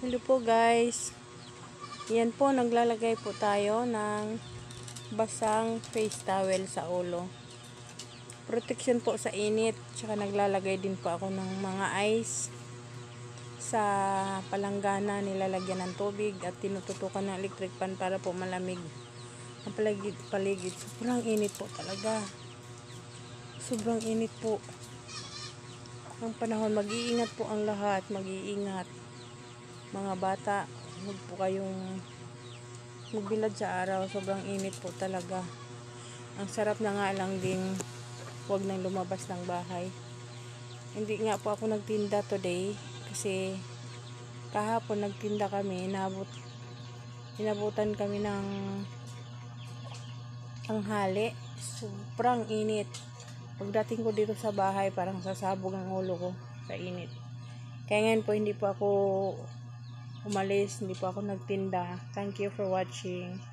Hello po guys. Yan po, naglalagay po tayo ng basang face towel sa ulo. Protection po sa init. Tsaka naglalagay din po ako ng mga ice sa palanggana, nilalagyan ng tubig at tinututukan ng electric fan para po malamig ang paligid. Sobrang init po talaga. Sobrang init po. Ang panahon, mag-iingat po ang lahat. Mag-iingat. Mga bata, huwag po kayong magbilad sa araw. Sobrang init po talaga. Ang sarap na nga lang ding huwag nang lumabas ng bahay. Hindi nga po ako nagtinda today kasi kahapon nagtinda kami. Inabutan kami ng tanghali. Sobrang init. Pagdating ko dito sa bahay, parang sasabog ang ulo ko sa init. Kaya ngayon po hindi po ako umalis, hindi po ako nagtinda. Thank you for watching.